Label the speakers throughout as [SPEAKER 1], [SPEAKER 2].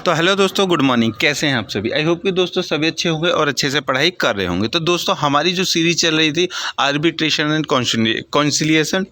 [SPEAKER 1] तो हेलो दोस्तों, good morning. कैसे हैं आप सभी? आई होप कि दोस्तों सभी अच्छे होंगे और अच्छे से पढ़ाई कर रहे होंगे। तो दोस्तों हमारी जो सीरीज चल रही थी आर्बिट्रेशन एंड कॉन्सिलिएशन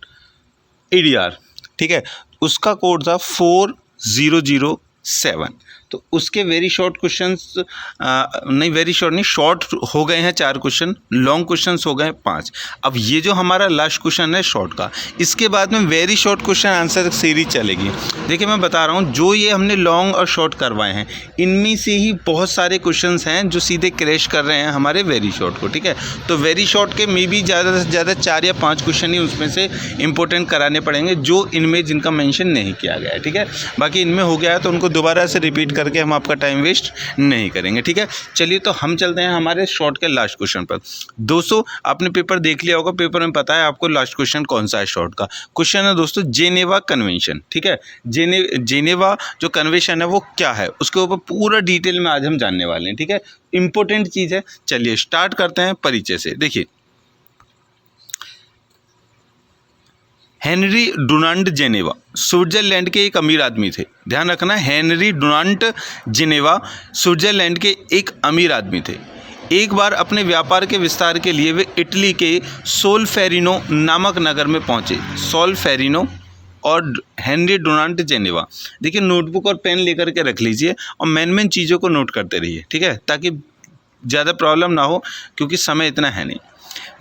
[SPEAKER 1] ईडीआर, ठीक है, उसका कोड था 4007। तो उसके वेरी शॉर्ट क्वेश्चंस नहीं, वेरी शॉर्ट नहीं, शॉर्ट हो गए हैं 4 क्वेश्चन, लॉन्ग क्वेश्चंस हो गए 5। अब ये जो हमारा लास्ट क्वेश्चन है शॉर्ट का, इसके बाद में very short question answer series चलेगी। देखिए मैं बता रहा हूँ, जो ये हमने लॉन्ग और शॉर्ट करवाए हैं इनमें से ही बहुत सारे क्वेश्चंस हैं जो सीधे क्रैश कर रहे हैं हमारे वेरी शॉर्ट को, ठीक है। तो वेरी शॉर्ट के मे बी ज़्यादा से ज़्यादा 4 या 5 क्वेश्चन ही उसमें से इंपॉर्टेंट कराने पड़ेंगे जो इनमें जिनका मेंशन नहीं किया गया है, ठीक है। बाकी इनमें हो गया है तो उनको दोबारा से रिपीट करके हम आपका टाइम वेस्ट नहीं करेंगे, ठीक है। चलिए तो हम चलते हैं हमारे शॉर्ट के लास्ट क्वेश्चन पर। दोस्तों आपने पेपर देख लिया होगा, पेपर में पता है आपको लास्ट क्वेश्चन कौन सा है शॉर्ट का। क्वेश्चन है दोस्तों जेनेवा कन्वेंशन, ठीक है। जेनेवा जो कन्वेंशन है वो क्या है, उसके ऊपर पूरा डिटेल में आज हम जानने वाले हैं, ठीक है। इंपॉर्टेंट चीज़ है। चलिए स्टार्ट करते हैं परिचय से। देखिए हेनरी डुनांट जेनेवा स्विट्जरलैंड के एक अमीर आदमी थे। ध्यान रखना, हेनरी डुनांट जेनेवा स्विट्जरलैंड के एक अमीर आदमी थे। एक बार अपने व्यापार के विस्तार के लिए वे इटली के सोल्फेरिनो नामक नगर में पहुंचे। सोल्फेरिनो और हेनरी डुनांट जेनेवा। देखिए नोटबुक और पेन लेकर के रख लीजिए और मेन चीज़ों को नोट करते रहिए, ठीक है, ताकि ज़्यादा प्रॉब्लम ना हो क्योंकि समय इतना है नहीं।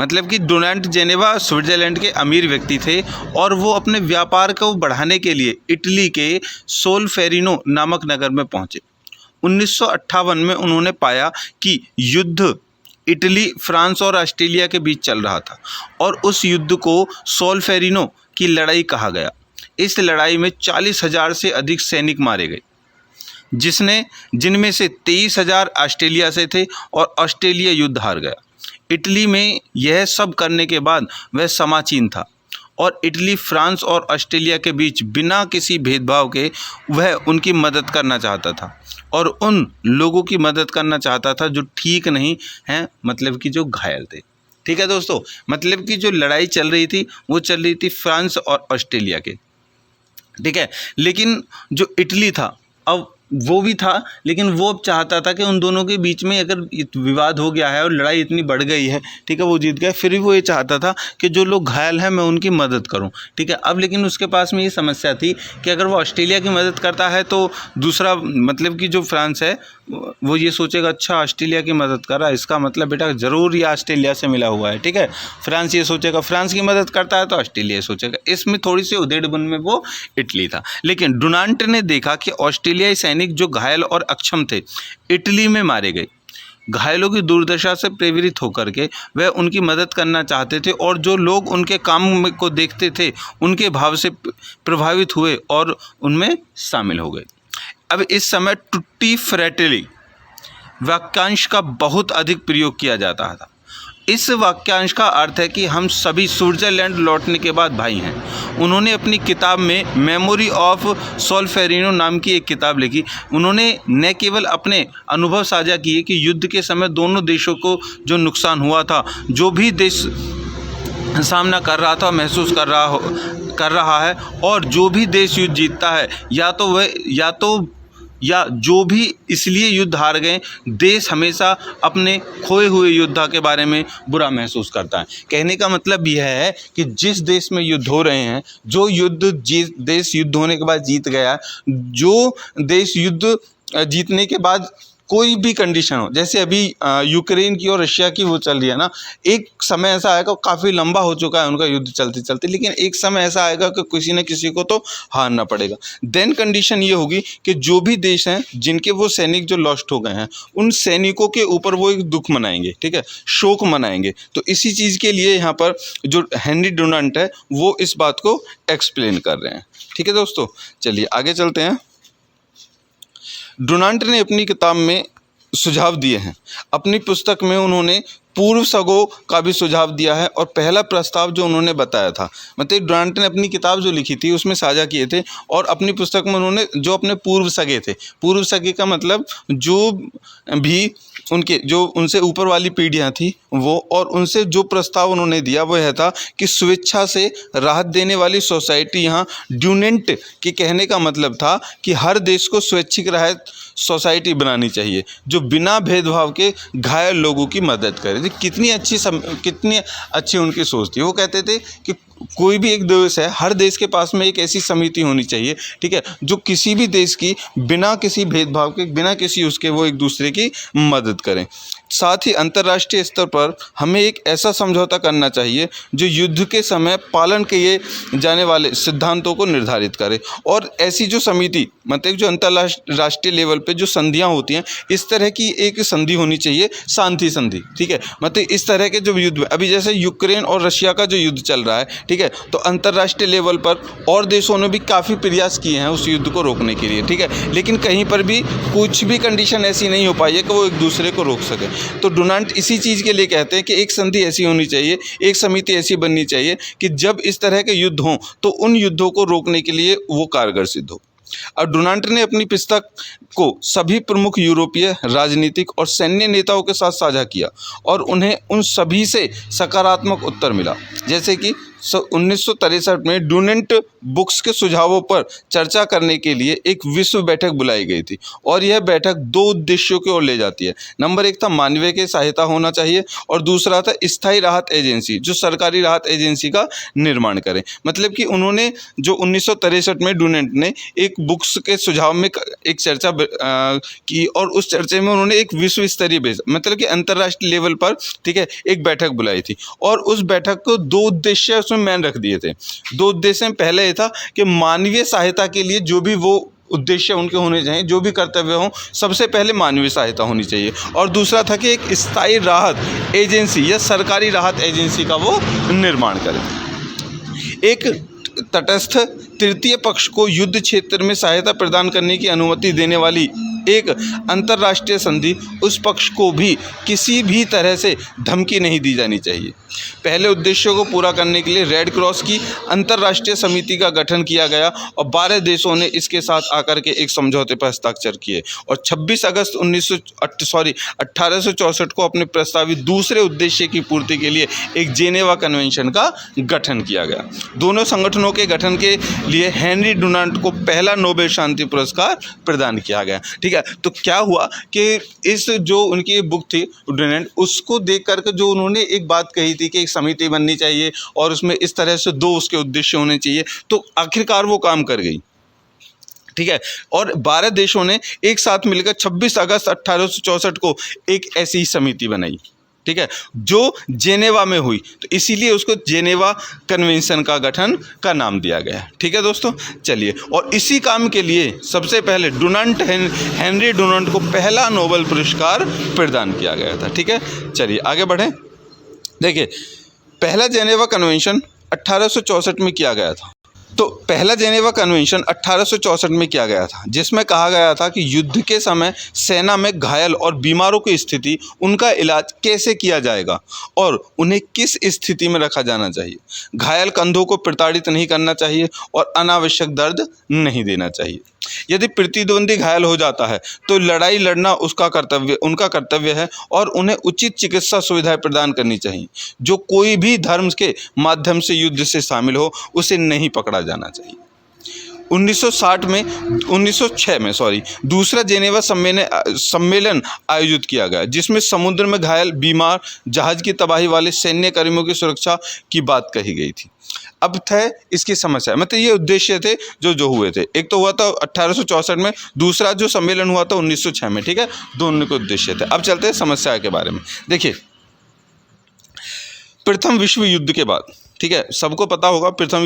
[SPEAKER 1] मतलब कि डुनांट जेनेवा स्विट्जरलैंड के अमीर व्यक्ति थे और वो अपने व्यापार को बढ़ाने के लिए इटली के सोल्फेरिनो नामक नगर में पहुंचे। 1958 में उन्होंने पाया कि युद्ध इटली, फ्रांस और ऑस्ट्रेलिया के बीच चल रहा था और उस युद्ध को सोल्फेरिनो की लड़ाई कहा गया। इस लड़ाई में 40,000 से अधिक सैनिक मारे गए, जिनमें से 23,000 ऑस्ट्रेलिया से थे और ऑस्ट्रेलिया युद्ध हार गया। इटली में यह सब करने के बाद वह समाचीन था और इटली, फ्रांस और ऑस्ट्रेलिया के बीच बिना किसी भेदभाव के वह उनकी मदद करना चाहता था और उन लोगों की मदद करना चाहता था जो ठीक नहीं हैं, मतलब कि जो घायल थे, ठीक है दोस्तों। मतलब कि जो लड़ाई चल रही थी वो चल रही थी फ्रांस और ऑस्ट्रेलिया के, ठीक है। लेकिन जो इटली था अब वो भी था, लेकिन वो चाहता था कि उन दोनों के बीच में अगर विवाद हो गया है और लड़ाई इतनी बढ़ गई है, ठीक है, वो जीत गया, फिर भी वो ये चाहता था कि जो लोग घायल हैं मैं उनकी मदद करूं, ठीक है। अब लेकिन उसके पास में ये समस्या थी कि अगर वो ऑस्ट्रेलिया की मदद करता है तो दूसरा, मतलब कि जो फ्रांस है वो ये सोचेगा अच्छा ऑस्ट्रेलिया की मदद कर रहा है, इसका मतलब बेटा ज़रूर ये ऑस्ट्रेलिया से मिला हुआ है, ठीक है। फ्रांस ये सोचेगा, फ्रांस की मदद करता है तो ऑस्ट्रेलिया सोचेगा। इसमें थोड़ी सी उधेड़-बुन में वो इटली था। लेकिन डुनांट ने देखा कि ऑस्ट्रेलियाई सैनिक जो घायल और अक्षम थे इटली में मारे गए। घायलों की दुर्दशा से प्रेरित होकर के वह उनकी मदद करना चाहते थे और जो लोग उनके काम को देखते थे उनके भाव से प्रभावित हुए और उनमें शामिल हो गए। अब इस समय टुट्टी फ्रैटेली वाक्यांश का बहुत अधिक प्रयोग किया जाता था। इस वाक्यांश का अर्थ है कि हम सभी स्विट्जरलैंड लौटने के बाद भाई हैं। उन्होंने अपनी किताब में मेमोरी ऑफ सोल्फेरिनो नाम की एक किताब लिखी। उन्होंने न केवल अपने अनुभव साझा किए कि युद्ध के समय दोनों देशों को जो नुकसान हुआ था, जो भी देश सामना कर रहा था, महसूस कर रहा है, और जो भी देश युद्ध जीतता है या जो भी इसलिए युद्ध हार गए, देश हमेशा अपने खोए हुए योद्धा के बारे में बुरा महसूस करता है। कहने का मतलब यह है कि जिस देश में युद्ध हो रहे हैं, जो देश युद्ध होने के बाद जीत गया, जो देश युद्ध जीतने के बाद कोई भी कंडीशन हो, जैसे अभी यूक्रेन की और रशिया की वो चल रही है ना, एक समय ऐसा आएगा, काफ़ी लंबा हो चुका है उनका युद्ध चलते चलते, लेकिन एक समय ऐसा आएगा कि किसी न किसी को तो हारना पड़ेगा। देन कंडीशन ये होगी कि जो भी देश हैं जिनके वो सैनिक जो लॉस्ट हो गए हैं, उन सैनिकों के ऊपर वो एक दुख मनाएंगे, ठीक है, शोक मनाएंगे। तो इसी चीज़ के लिए यहाँ पर जो हेनरी डुनांट है वो इस बात को एक्सप्लेन कर रहे हैं, ठीक है दोस्तों। चलिए आगे चलते हैं। डुनांट ने अपनी किताब में सुझाव दिए हैं। अपनी पुस्तक में उन्होंने पूर्व सगों का भी सुझाव दिया है और पहला प्रस्ताव जो उन्होंने बताया था, मतलब डुरांट ने अपनी किताब जो लिखी थी उसमें साझा किए थे और अपनी पुस्तक में उन्होंने जो अपने पूर्व सगे थे, पूर्व सगे का मतलब जो भी उनके जो उनसे ऊपर वाली पीढ़ियां थी वो, और उनसे जो प्रस्ताव उन्होंने दिया वो यह था कि स्वेच्छा से राहत देने वाली सोसाइटी, यहाँ ड्यूनेंट के कहने का मतलब था कि हर देश को स्वैच्छिक राहत सोसाइटी बनानी चाहिए जो बिना भेदभाव के घायल लोगों की मदद करे। कितनी अच्छी उनकी सोच थी। वो कहते थे कि कोई भी एक देश है, हर देश के पास में एक ऐसी समिति होनी चाहिए, ठीक है, जो किसी भी देश की बिना किसी भेदभाव के, बिना किसी उसके, वो एक दूसरे की मदद करें। साथ ही अंतर्राष्ट्रीय स्तर पर हमें एक ऐसा समझौता करना चाहिए जो युद्ध के समय पालन किए जाने वाले सिद्धांतों को निर्धारित करे। और ऐसी जो समिति, मतलब जो अंतर्राष्ट्रीय लेवल पे जो संधियां होती हैं, इस तरह की एक संधि होनी चाहिए, शांति संधि, ठीक है, मतलब इस तरह के जो युद्ध, अभी जैसे यूक्रेन और रशिया का जो युद्ध चल रहा है, ठीक है, तो अंतर्राष्ट्रीय लेवल पर और देशों ने भी काफ़ी प्रयास किए हैं उस युद्ध को रोकने के लिए, ठीक है, लेकिन कहीं पर भी कुछ भी कंडीशन ऐसी नहीं हो पाई है कि वो एक दूसरे को रोक सके। तो डुनांट इसी चीज़ के लिए कहते हैं कि एक संधि ऐसी होनी चाहिए, एक समिति ऐसी बननी चाहिए कि जब इस तरह के युद्ध हों तो उन युद्धों को रोकने के लिए वो कारगर सिद्ध हो। और डुनांट ने अपनी पुस्तक को सभी प्रमुख यूरोपीय राजनीतिक और सैन्य नेताओं के साथ साझा किया और उन्हें उन सभी से सकारात्मक उत्तर मिला। जैसे कि 1963 में डुनेंट बुक्स के सुझावों पर चर्चा करने के लिए एक विश्व बैठक बुलाई गई थी और यह बैठक दो उद्देश्यों की ओर ले जाती है। नंबर एक था मानवीय की सहायता होना चाहिए और दूसरा था स्थायी राहत एजेंसी, जो सरकारी राहत एजेंसी का निर्माण करे। मतलब कि उन्होंने जो 1963 में डुनेंट ने एक बुक्स के सुझाव में एक चर्चा की और उस चर्चे में उन्होंने एक विश्व स्तरीय मतलब कि अंतर्राष्ट्रीय लेवल पर, ठीक है, एक बैठक बुलाई थी और उस बैठक को दो उद्देश्य उसमें मैंने रख दिए थे। दो उद्देश्य में पहले ये था कि मानवीय सहायता के लिए जो भी वो उद्देश्य उनके होने चाहिए, जो भी कर्तव्य हों, सबसे पहले मानवीय सहायता होनी चाहिए और दूसरा था कि एक स्थायी राहत एजेंसी या सरकारी राहत एजेंसी का वो निर्माण करें। एक तटस्थ तृतीय पक्ष को युद्ध क्षेत्र में सहायता प्रदान करने की अनुमति देने वाली एक अंतर्राष्ट्रीय संधि उस पक्ष को भी किसी भी तरह से धमकी नहीं दी जानी चाहिए। पहले उद्देश्यों को पूरा करने के लिए रेड क्रॉस की अंतर्राष्ट्रीय समिति का गठन किया गया और 12 देशों ने इसके साथ आकर के एक समझौते पर हस्ताक्षर किए और 26 अगस्त 1864 को अपने प्रस्तावित दूसरे उद्देश्य की पूर्ति के लिए एक जेनेवा कन्वेंशन का गठन किया गया। दोनों संगठनों के गठन के लिए हेनरी डुनांट को पहला नोबेल शांति पुरस्कार प्रदान किया गया। ठीक है, तो क्या हुआ कि इस जो उनकी बुक थी डुनांट, उसको देख करके जो उन्होंने एक बात कही थी कि एक समिति बननी चाहिए और उसमें इस तरह से दो उसके उद्देश्य होने चाहिए, तो आखिरकार वो काम कर गई। ठीक है, और 12 देशों ने एक साथ मिलकर 26 अगस्त 1864 को एक ऐसी ही समिति बनाई। ठीक है, जो जेनेवा में हुई, तो इसीलिए उसको जेनेवा कन्वेंशन का गठन का नाम दिया गया। ठीक है दोस्तों, चलिए, और इसी काम के लिए सबसे पहले डुनांट हेनरी डुनांट को पहला नोबेल पुरस्कार प्रदान किया गया था। ठीक है, चलिए आगे बढ़ें। देखिए, पहला जेनेवा कन्वेंशन 1864 में किया गया था। तो पहला जेनेवा कन्वेंशन 1864 में किया गया था, जिसमें कहा गया था कि युद्ध के समय सेना में घायल और बीमारों की स्थिति, उनका इलाज कैसे किया जाएगा और उन्हें किस स्थिति में रखा जाना चाहिए। घायल कंधों को प्रताड़ित नहीं करना चाहिए और अनावश्यक दर्द नहीं देना चाहिए। यदि प्रतिद्वंदी घायल हो जाता है तो लड़ाई लड़ना उनका कर्तव्य है और उन्हें उचित चिकित्सा सुविधाएं प्रदान करनी चाहिए। जो कोई भी धर्म के माध्यम से युद्ध से शामिल हो, उसे नहीं पकड़ा जाना चाहिए। 1906 में दूसरा जेनेवा सम्मेलन आयोजित किया गया, जिसमें समुद्र में घायल, बीमार, जहाज की तबाही वाले सैन्य कर्मियों की सुरक्षा की बात कही गई थी। अब थे इसकी समस्या, मतलब ये उद्देश्य थे जो हुए थे। एक तो हुआ था 1864 में, दूसरा जो सम्मेलन हुआ था 1906 में। ठीक है, दोनों के उद्देश्य थे। अब चलते हैं समस्या के बारे में। देखिए, प्रथम विश्व युद्ध के बाद, ठीक है, सबको पता होगा प्रथम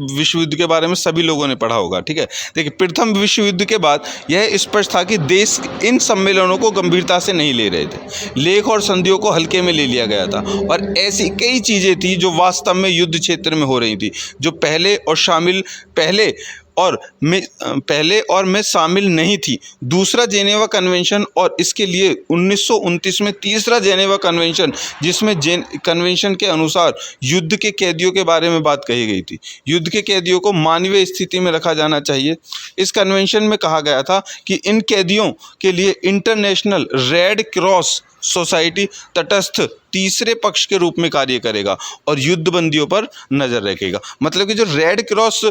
[SPEAKER 1] विश्व युद्ध के बारे में, सभी लोगों ने पढ़ा होगा। ठीक है, देखिए, प्रथम विश्व युद्ध के बाद यह स्पष्ट था कि देश इन सम्मेलनों को गंभीरता से नहीं ले रहे थे। लेख और संधियों को हल्के में ले लिया गया था और ऐसी कई चीज़ें थी जो वास्तव में युद्ध क्षेत्र में हो रही थी, जो पहले और में शामिल नहीं थी। दूसरा जेनेवा कन्वेंशन और इसके लिए 1929 में तीसरा जेनेवा कन्वेंशन, जिसमें कन्वेंशन के अनुसार युद्ध के कैदियों के बारे में बात कही गई थी। युद्ध के कैदियों को मानवीय स्थिति में रखा जाना चाहिए। इस कन्वेंशन में कहा गया था कि इन कैदियों के लिए इंटरनेशनल रेड क्रॉस सोसाइटी तटस्थ तीसरे पक्ष के रूप में कार्य करेगा और युद्ध बंदियों पर नज़र रखेगा। मतलब कि जो रेड क्रॉस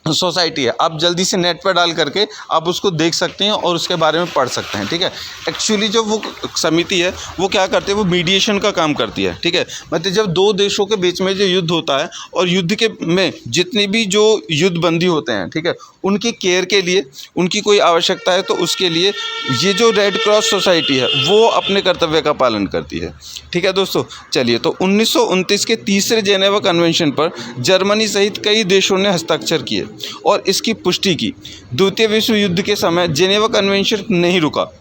[SPEAKER 1] सोसाइटी है, आप जल्दी से नेट पर डाल करके आप उसको देख सकते हैं और उसके बारे में पढ़ सकते हैं। ठीक है, एक्चुअली जो वो समिति है वो क्या करती है, वो मीडिएशन का काम करती है। ठीक है, मतलब जब दो देशों के बीच में जो युद्ध होता है और युद्ध के में जितने भी जो युद्ध बंदी होते हैं, ठीक है, उनकी केयर के लिए उनकी कोई आवश्यकता है तो उसके लिए ये जो रेड क्रॉस सोसाइटी है वो अपने कर्तव्य का पालन करती है। ठीक है दोस्तों, चलिए, तो 1929 के तीसरे जेनेवा कन्वेंशन पर जर्मनी सहित कई देशों ने हस्ताक्षर किए और इसकी पुष्टि की। द्वितीय विश्व युद्ध के समय जेनेवा कन्वेंशन नहीं रुका।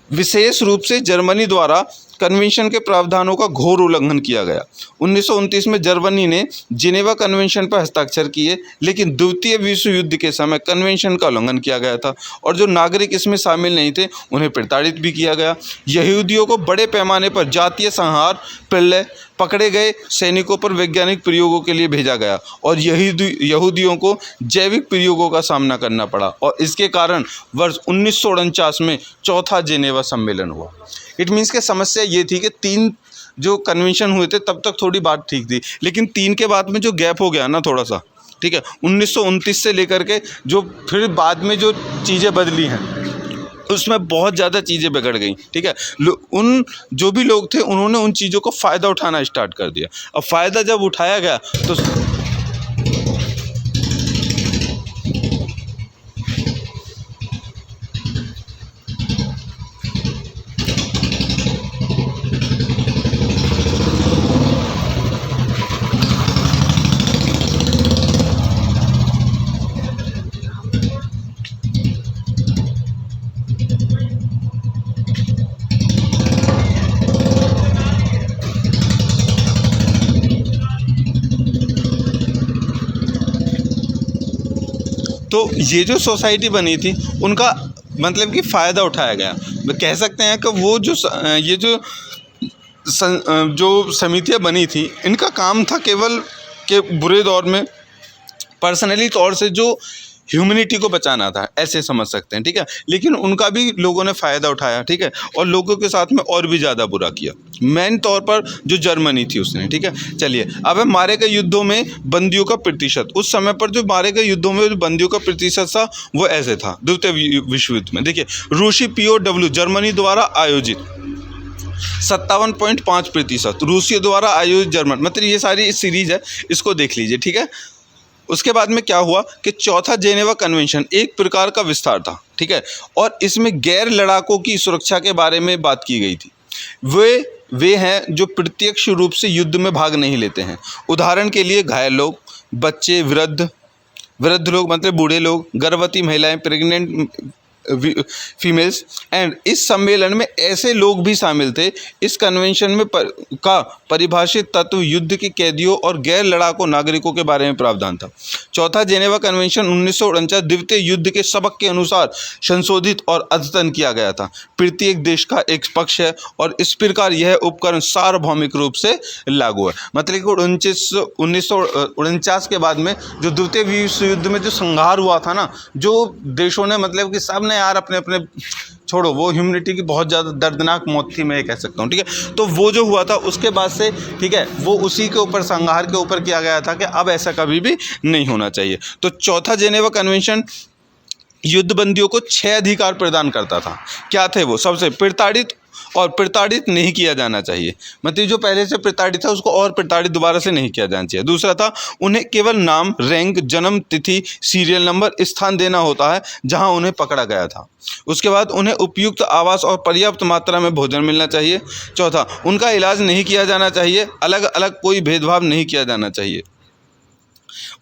[SPEAKER 1] विशेष रूप से जर्मनी द्वारा कन्वेंशन के प्रावधानों का घोर उल्लंघन किया गया। 1929 में जर्मनी ने जिनेवा कन्वेंशन पर हस्ताक्षर किए, लेकिन द्वितीय विश्व युद्ध के समय कन्वेंशन का उल्लंघन किया गया था और जो नागरिक इसमें शामिल नहीं थे उन्हें प्रताड़ित भी किया गया। यहूदियों को बड़े पैमाने पर जातीय संहार, प्रलय, पकड़े गए सैनिकों पर वैज्ञानिक प्रयोगों के लिए भेजा गया और यहूदियों को जैविक प्रयोगों का सामना करना पड़ा और इसके कारण वर्ष 1949 में चौथा जेनेवा सम्मेलन हुआ। इट मीन्स कि समस्या ये थी कि 3 जो कन्वेंशन हुए थे तब तक थोड़ी बात ठीक थी, लेकिन 3 के बाद में जो गैप हो गया ना थोड़ा सा, ठीक है, 1929 से लेकर के जो फिर बाद में जो चीज़ें बदली हैं उसमें बहुत ज़्यादा चीज़ें बिगड़ गई। ठीक है, उन जो भी लोग थे उन्होंने उन चीज़ों को फ़ायदा उठाना स्टार्ट कर दिया। अब फ़ायदा जब उठाया गया तो ये जो सोसाइटी बनी थी उनका मतलब कि फ़ायदा उठाया गया। कह सकते हैं कि वो जो ये जो समितियाँ बनी थी इनका काम था केवल के बुरे दौर में पर्सनली तौर से जो ह्यूमैनिटी को बचाना था, ऐसे समझ सकते हैं। ठीक है, लेकिन उनका भी लोगों ने फ़ायदा उठाया। ठीक है, और लोगों के साथ में और भी ज़्यादा बुरा किया, मेन तौर पर जो जर्मनी थी उसने। ठीक है, चलिए, अब है मारे गए युद्धों में बंदियों का प्रतिशत। उस समय पर जो मारे गए युद्धों में जो बंदियों का प्रतिशत था वो ऐसे था। द्वितीय विश्व युद्ध में देखिए, रूसी POW जर्मनी द्वारा आयोजित 57.5%, रूसियों द्वारा आयोजित जर्मन, मतलब ये सारी सीरीज है, इसको देख लीजिए। ठीक है, उसके बाद में क्या हुआ कि चौथा जेनेवा कन्वेंशन एक प्रकार का विस्तार था। ठीक है, और इसमें गैर लड़ाकों की सुरक्षा के बारे में बात की गई थी। वे हैं जो प्रत्यक्ष रूप से युद्ध में भाग नहीं लेते हैं। उदाहरण के लिए घायल लोग, बच्चे, वृद्ध लोग मतलब बूढ़े लोग, गर्भवती महिलाएं, प्रेग्नेंट फीमेल्स। एंड इस सम्मेलन में ऐसे लोग भी शामिल थे। इस कन्वेंशन में का परिभाषित तत्व युद्ध के कैदियों और गैर लड़ाकू नागरिकों के बारे में प्रावधान था। चौथा जेनेवा कन्वेंशन 1949 द्वितीय युद्ध के सबक के अनुसार संशोधित और अद्यतन किया गया था। प्रत्येक देश का एक पक्ष है और इस प्रकार यह उपकरण सार्वभौमिक रूप से लागू है। मतलब कि 1949 के बाद में जो द्वितीय विश्व युद्ध में जो संहार हुआ था ना, जो देशों ने मतलब कि सब यार अपने अपने छोड़ो, वो ह्यूमैनिटी की बहुत ज़्यादा दर्दनाक मौत थी, मैं ये कह सकता हूँ। ठीक है, तो वो जो हुआ था उसके बाद से, ठीक है, वो उसी के ऊपर संहार के ऊपर किया गया था कि अब ऐसा कभी भी नहीं होना चाहिए। तो चौथा जेनेवा कन्वेंशन युद्ध बंदियों को 6 अधिकार प्रदान करता था। क्या थे वो? सबसे प्रताड़ित नहीं किया जाना चाहिए, मतलब जो पहले से प्रताड़ित था उसको और प्रताड़ित दोबारा से नहीं किया जाना चाहिए। दूसरा था, उन्हें केवल नाम, रैंक, जन्म तिथि, सीरियल नंबर, स्थान देना होता है जहां उन्हें पकड़ा गया था। उसके बाद उन्हें उपयुक्त आवास और पर्याप्त मात्रा में भोजन मिलना चाहिए। चौथा, उनका इलाज नहीं किया जाना चाहिए, अलग अलग कोई भेदभाव नहीं किया जाना चाहिए।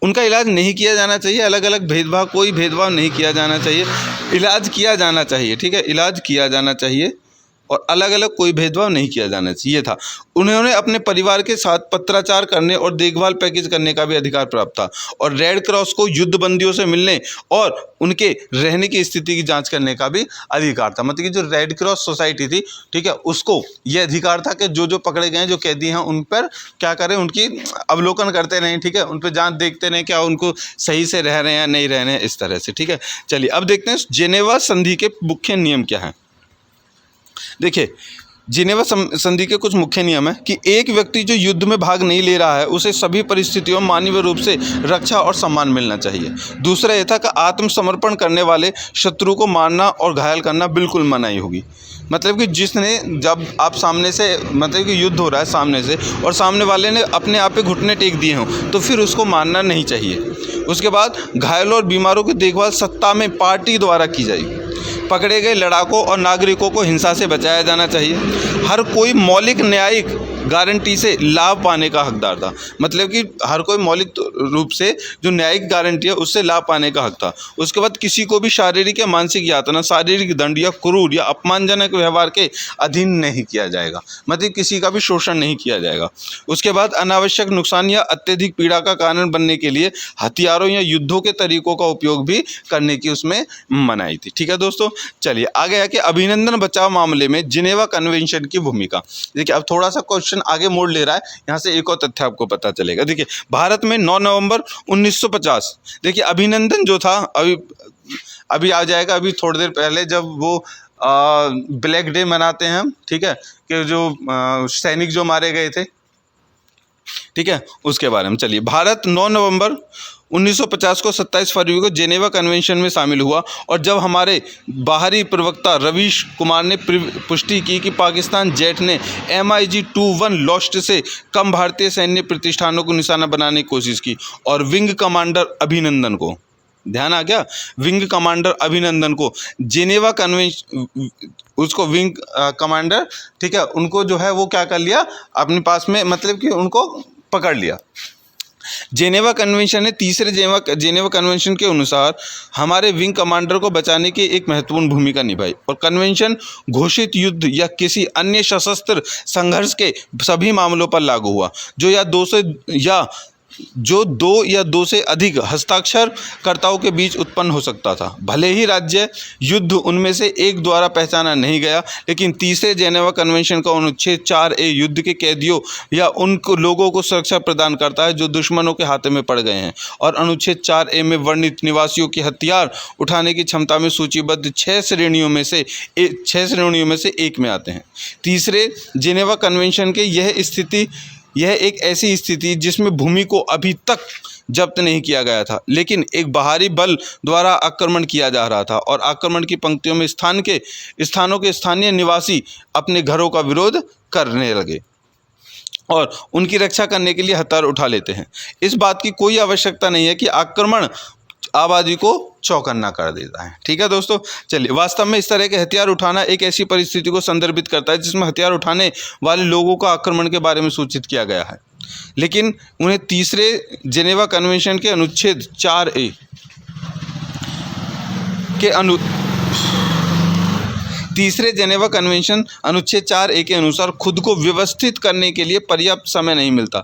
[SPEAKER 1] उनका इलाज नहीं किया जाना चाहिए, अलग अलग कोई भेदभाव नहीं किया जाना चाहिए, इलाज किया जाना चाहिए। ठीक है, इलाज किया जाना चाहिए, और अलग अलग कोई भेदभाव नहीं किया जाना चाहिए, ये था। उन्होंने अपने परिवार के साथ पत्राचार करने और देखभाल पैकेज करने का भी अधिकार प्राप्त था, और रेड क्रॉस को युद्ध बंदियों से मिलने और उनके रहने की स्थिति की जांच करने का भी अधिकार था। मतलब कि जो रेड क्रॉस सोसाइटी थी, ठीक है, उसको ये अधिकार था कि जो जो पकड़े गए हैं, जो कैदी हैं, उन पर क्या करें, उनकी अवलोकन करते रहें, ठीक है, उन पर जांच देखते रहें क्या उनको सही से रह रहे हैं या नहीं रह रहे हैं, इस तरह से, ठीक है। चलिए अब देखते हैं जेनेवा संधि के मुख्य नियम क्या हैं। देखिए, जिनेवा संधि के कुछ मुख्य नियम है कि एक व्यक्ति जो युद्ध में भाग नहीं ले रहा है उसे सभी परिस्थितियों में मानवीय रूप से रक्षा और सम्मान मिलना चाहिए। दूसरा यह था कि आत्मसमर्पण करने वाले शत्रु को मारना और घायल करना बिल्कुल मनाही होगी। मतलब कि जिसने, जब आप सामने से, मतलब कि युद्ध हो रहा है सामने से और सामने वाले ने अपने आप पे घुटने टेक दिए हों तो फिर उसको मारना नहीं चाहिए। उसके बाद घायलों और बीमारों की देखभाल सत्ता में पार्टी द्वारा की जाएगी। पकड़े गए लड़ाकों और नागरिकों को हिंसा से बचाया जाना चाहिए। हर कोई मौलिक न्यायिक गारंटी से लाभ पाने का हकदार था। मतलब कि हर कोई मौलिक रूप से जो न्यायिक गारंटी है उससे लाभ पाने का हक था। उसके बाद किसी को भी शारीरिक या मानसिक यातना, शारीरिक दंड या क्रूर या अपमानजनक व्यवहार के अधीन नहीं किया जाएगा। मतलब किसी का भी शोषण नहीं किया जाएगा। उसके बाद अनावश्यक नुकसान या अत्यधिक पीड़ा का कारण बनने के लिए हथियारों या युद्धों के तरीकों का उपयोग भी करने की उसमें मनाही थी। ठीक है दोस्तों, चलिए आगे आके अभिनंदन बचाव मामले में जिनेवा कन्वेंशन की भूमिका। देखिए अब थोड़ा सा क्वेश्चन आगे मोड़ ले रहा है, यहाँ से एक और तथ्य आपको पता चलेगा। देखिए भारत में 9 नवंबर 1950, देखिए अभिनंदन जो था अभी आ जाएगा, अभी थोड़ी देर पहले जब वो ब्लैक डे मनाते हैं हम, ठीक है, कि जो सैनिक जो मारे गए थे, ठीक है, उसके बारे में। चलिए, भारत 9 नवंबर 1950 को 27 फरवरी को जेनेवा कन्वेंशन में शामिल हुआ, और जब हमारे बाहरी प्रवक्ता रवीश कुमार ने पुष्टि की कि पाकिस्तान जेट ने MiG-21 लॉस्ट से कम भारतीय सैन्य प्रतिष्ठानों को निशाना बनाने की कोशिश की और विंग कमांडर अभिनंदन को, ध्यान आ गया, विंग कमांडर अभिनंदन को जेनेवा कन्वेंशन, उसको विंग कमांडर, ठीक है, उनको जो है वो क्या कर लिया अपने पास में, मतलब कि उनको पकड़ लिया। जेनेवा कन्वेंशन ने तीसरे जेनेवा कन्वेंशन के अनुसार हमारे विंग कमांडर को बचाने की एक महत्वपूर्ण भूमिका निभाई, और कन्वेंशन घोषित युद्ध या किसी अन्य सशस्त्र संघर्ष के सभी मामलों पर लागू हुआ जो दो या दो से अधिक हस्ताक्षरकर्ताओं के बीच उत्पन्न हो सकता था। भले ही राज्य युद्ध उनमें से एक द्वारा पहचाना नहीं गया, लेकिन तीसरे जेनेवा कन्वेंशन का अनुच्छेद 4A युद्ध के कैदियों या उन लोगों को सुरक्षा प्रदान करता है जो दुश्मनों के हाथों में पड़ गए हैं, और अनुच्छेद 4A में वर्णित निवासियों की हथियार उठाने की क्षमता में सूचीबद्ध 6 श्रेणियों में से एक में आते हैं। तीसरे जेनेवा कन्वेंशन के यह एक ऐसी स्थिति जिसमें भूमि को अभी तक जब्त नहीं किया गया था, लेकिन एक बाहरी बल द्वारा आक्रमण किया जा रहा था, और आक्रमण की पंक्तियों में स्थानों के स्थानीय निवासी अपने घरों का विरोध करने लगे और उनकी रक्षा करने के लिए हथियार उठा लेते हैं। इस बात की कोई आवश्यकता नहीं है कि आक्रमण आबादी को चौकन्ना कर देता है। ठीक है दोस्तों, चलिए, वास्तव में इस तरह के हथियार उठाना एक ऐसी परिस्थिति को संदर्भित करता है जिसमें हथियार उठाने वाले लोगों को आक्रमण के बारे में सूचित किया गया है, लेकिन उन्हें तीसरे जेनेवा कन्वेंशन के अनुच्छेद 4A के अनुसार खुद को व्यवस्थित करने के लिए पर्याप्त समय नहीं मिलता।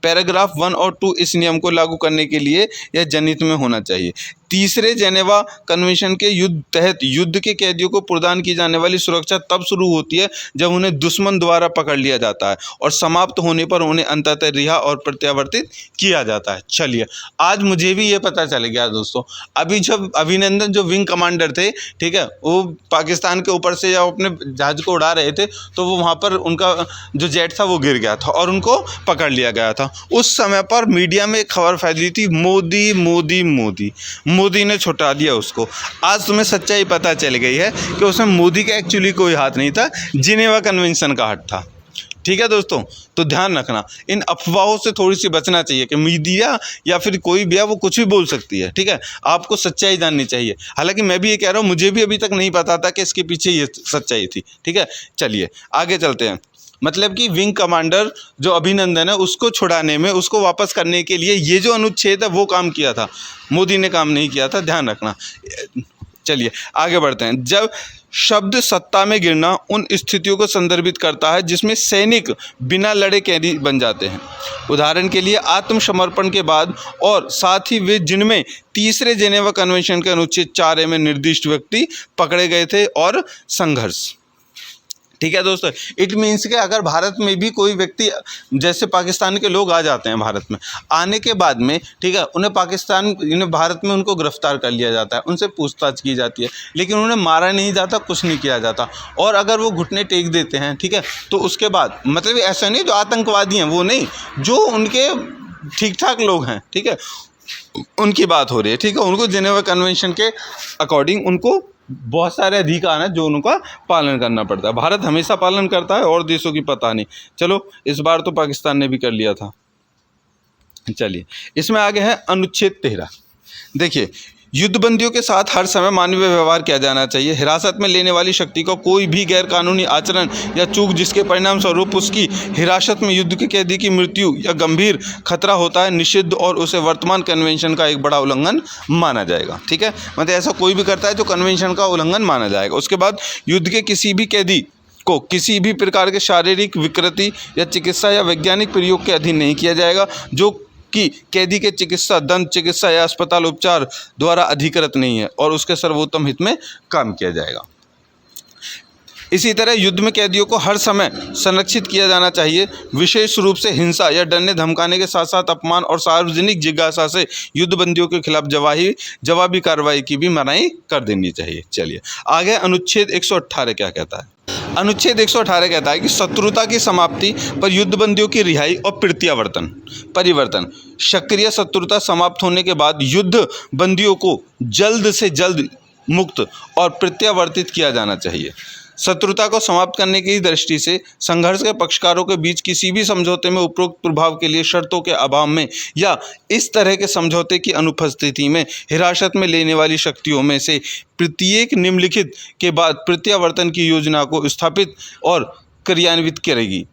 [SPEAKER 1] पैराग्राफ 1 और 2 इस नियम को लागू करने के लिए यह जनहित में होना चाहिए। तीसरे जेनेवा कन्वेंशन के तहत युद्ध के कैदियों को प्रदान की जाने वाली सुरक्षा तब शुरू होती है जब उन्हें दुश्मन द्वारा पकड़ लिया जाता है और समाप्त होने पर उन्हें अंततः रिहा और प्रत्यावर्तित किया जाता है। चलिए, आज मुझे भी ये पता चल गया दोस्तों, अभी जब अभिनंदन जो विंग कमांडर थे, ठीक है, वो पाकिस्तान के ऊपर से जब अपने जहाज को उड़ा रहे थे तो वो वहाँ पर उनका जो जेट था वो गिर गया था और उनको पकड़ लिया गया था। उस समय पर मीडिया में एक खबर फैली थी, मोदी मोदी मोदी, मोदी ने छुटा दिया उसको। आज तुम्हें सच्चाई पता चल गई है कि उसमें मोदी का एक्चुअली कोई हाथ नहीं था, जिनेवा कन्वेंशन का हाथ था। ठीक है दोस्तों, तो ध्यान रखना, इन अफवाहों से थोड़ी सी बचना चाहिए कि मीडिया या फिर कोई भी है वो कुछ भी बोल सकती है। ठीक है, आपको सच्चाई जाननी चाहिए। हालांकि मैं भी ये कह रहा हूँ, मुझे भी अभी तक नहीं पता था कि इसके पीछे ये सच्चाई थी। ठीक है, चलिए आगे चलते हैं। मतलब कि विंग कमांडर जो अभिनंदन है उसको छुड़ाने में, उसको वापस करने के लिए ये जो अनुच्छेद है वो काम किया था, मोदी ने काम नहीं किया था, ध्यान रखना। चलिए आगे बढ़ते हैं। जब शब्द सत्ता में गिरना उन स्थितियों को संदर्भित करता है जिसमें सैनिक बिना लड़े कैदी बन जाते हैं, उदाहरण के लिए आत्मसमर्पण के बाद, और साथ ही वे जिनमें तीसरे जेनेवा कन्वेंशन के अनुच्छेद 4A में निर्दिष्ट व्यक्ति पकड़े गए थे, और संघर्ष। ठीक है दोस्तों, इट मीन्स कि अगर भारत में भी कोई व्यक्ति, जैसे पाकिस्तान के लोग आ जाते हैं भारत में, आने के बाद में, ठीक है, उन्हें भारत में उनको गिरफ्तार कर लिया जाता है, उनसे पूछताछ की जाती है, लेकिन उन्हें मारा नहीं जाता, कुछ नहीं किया जाता। और अगर वो घुटने टेक देते हैं, ठीक है, तो उसके बाद मतलब ऐसा नहीं जो आतंकवादी हैं वो नहीं, जो उनके ठीक ठाक लोग हैं, ठीक है, उनकी बात हो रही है, ठीक है, उनको जेनेवा कन्वेंशन के अकॉर्डिंग उनको बहुत सारे अधिकार हैं जो उनका पालन करना पड़ता है। भारत हमेशा पालन करता है, और देशों की पता नहीं। चलो इस बार तो पाकिस्तान ने भी कर लिया था। चलिए इसमें आगे है अनुच्छेद 13। देखिए, युद्धबंदियों के साथ हर समय मानवीय व्यवहार किया जाना चाहिए। हिरासत में लेने वाली शक्ति का कोई भी गैरकानूनी आचरण या चूक जिसके परिणाम स्वरूप उसकी हिरासत में युद्ध के कैदी की मृत्यु या गंभीर खतरा होता है, निषिद्ध और उसे वर्तमान कन्वेंशन का एक बड़ा उल्लंघन माना जाएगा। ठीक है, मतलब ऐसा कोई भी करता है जो कन्वेंशन का उल्लंघन माना जाएगा। उसके बाद युद्ध के किसी भी कैदी को किसी भी प्रकार के शारीरिक विकृति या चिकित्सा या वैज्ञानिक प्रयोग के अधीन नहीं किया जाएगा जो कि कैदी के चिकित्सा, दंत चिकित्सा या अस्पताल उपचार द्वारा अधिकृत नहीं है, और उसके सर्वोत्तम हित में काम किया जाएगा। इसी तरह युद्ध में कैदियों को हर समय संरक्षित किया जाना चाहिए। विशेष रूप से हिंसा या डरने धमकाने के साथ साथ अपमान और सार्वजनिक जिज्ञासा से युद्धबंदियों के खिलाफ जवाबी कार्रवाई की भी मनाही कर देनी चाहिए। चलिए आगे अनुच्छेद 118 क्या कहता है। अनुच्छेद 118 कहता है कि शत्रुता की समाप्ति पर युद्धबंदियों की रिहाई और परिवर्तन। सक्रिय शत्रुता समाप्त होने के बाद युद्ध बंदियों को जल्द से जल्द मुक्त और प्रत्यावर्तित किया जाना चाहिए। शत्रुता को समाप्त करने की दृष्टि से संघर्ष के पक्षकारों के बीच किसी भी समझौते में उपरोक्त प्रभाव के लिए शर्तों के अभाव में या इस तरह के समझौते की अनुपस्थिति में हिरासत में लेने वाली शक्तियों में से प्रत्येक निम्नलिखित के बाद प्रत्यावर्तन की योजना को स्थापित और क्रियान्वित करेगी।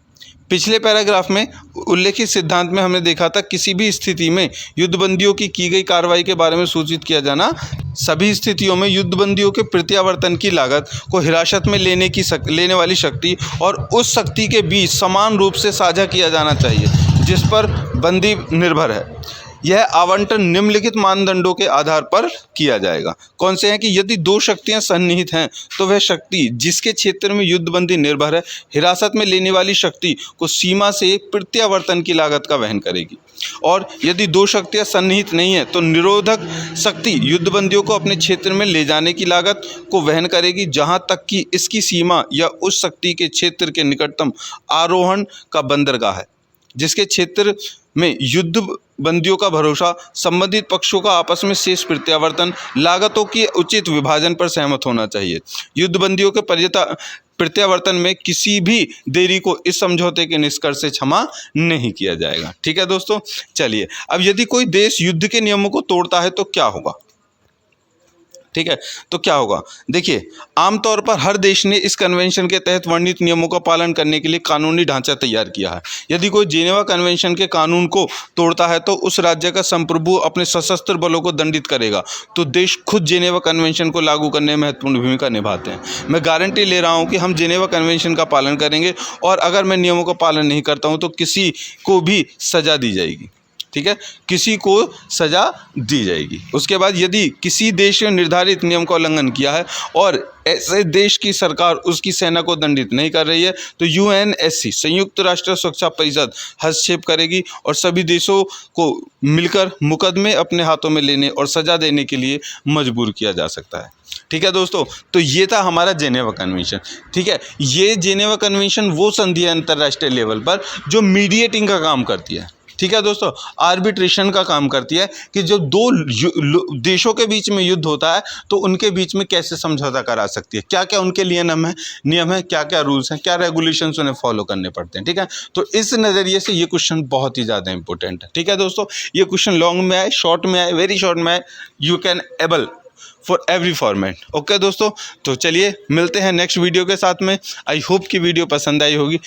[SPEAKER 1] पिछले पैराग्राफ में उल्लेखित सिद्धांत में हमने देखा था किसी भी स्थिति में युद्धबंदियों की गई कार्रवाई के बारे में सूचित किया जाना। सभी स्थितियों में युद्धबंदियों के प्रत्यावर्तन की लागत को हिरासत में लेने वाली शक्ति और उस शक्ति के बीच समान रूप से साझा किया जाना चाहिए जिस पर बंदी निर्भर है। यह आवंटन निम्नलिखित मानदंडों के आधार पर किया जाएगा। कौन से हैं कि यदि दो शक्तियां सन्निहित हैं तो वह शक्ति जिसके क्षेत्र में युद्धबंदी निर्भर है हिरासत में लेने वाली शक्ति को सीमा से प्रत्यावर्तन की लागत का वहन करेगी, और यदि दो शक्तियां सन्निहित नहीं हैं तो निरोधक शक्ति युद्धबंदियों को अपने क्षेत्र में ले जाने की लागत को वहन करेगी जहां तक कि इसकी सीमा या उस शक्ति के क्षेत्र के निकटतम आरोहण का बंदरगाह है जिसके क्षेत्र में युद्ध बंदियों का भरोसा संबंधित पक्षों का आपस में शेष प्रत्यावर्तन लागतों की उचित विभाजन पर सहमत होना चाहिए। युद्ध बंदियों के प्रत्यावर्तन में किसी भी देरी को इस समझौते के निष्कर्ष से क्षमा नहीं किया जाएगा। ठीक है दोस्तों, चलिए अब यदि कोई देश युद्ध के नियमों को तोड़ता है तो क्या होगा। ठीक है, तो क्या होगा, देखिए आमतौर पर हर देश ने इस कन्वेंशन के तहत वर्णित नियमों का पालन करने के लिए कानूनी ढांचा तैयार किया है। यदि कोई जेनेवा कन्वेंशन के कानून को तोड़ता है तो उस राज्य का संप्रभु अपने सशस्त्र बलों को दंडित करेगा, तो देश खुद जेनेवा कन्वेंशन को लागू करने में महत्वपूर्ण भूमिका निभाते हैं। मैं गारंटी ले रहा हूँ कि हम जेनेवा कन्वेंशन का पालन करेंगे, और अगर मैं नियमों का पालन नहीं करता हूँ तो किसी को भी सजा दी जाएगी। ठीक है, किसी को सजा दी जाएगी। उसके बाद यदि किसी देश ने निर्धारित नियम का उल्लंघन किया है और ऐसे देश की सरकार उसकी सेना को दंडित नहीं कर रही है तो UNSC संयुक्त राष्ट्र सुरक्षा परिषद हस्तक्षेप करेगी और सभी देशों को मिलकर मुकदमे अपने हाथों में लेने और सजा देने के लिए मजबूर किया जा सकता है। ठीक है दोस्तों, तो ये था हमारा जेनेवा कन्वेंशन। ठीक है, ये जेनेवा कन्वेंशन वो संधि है अंतर्राष्ट्रीय लेवल पर जो मीडिएटिंग का काम करती है। ठीक है दोस्तों, आर्बिट्रेशन का काम करती है कि जब दो देशों के बीच में युद्ध होता है तो उनके बीच में कैसे समझौता करा सकती है, क्या क्या उनके लिए नियम है, क्या क्या रूल्स हैं, क्या रेगुलेशंस उन्हें फॉलो करने पड़ते हैं। ठीक है, तो इस नज़रिए से ये क्वेश्चन बहुत ही ज़्यादा इंपॉर्टेंट है। ठीक है दोस्तों, ये क्वेश्चन लॉन्ग में आए, शॉर्ट में आए, वेरी शॉर्ट में आए, you can able for every format. Okay दोस्तों, तो चलिए मिलते हैं नेक्स्ट वीडियो के साथ में। आई होप कि वीडियो पसंद आई होगी।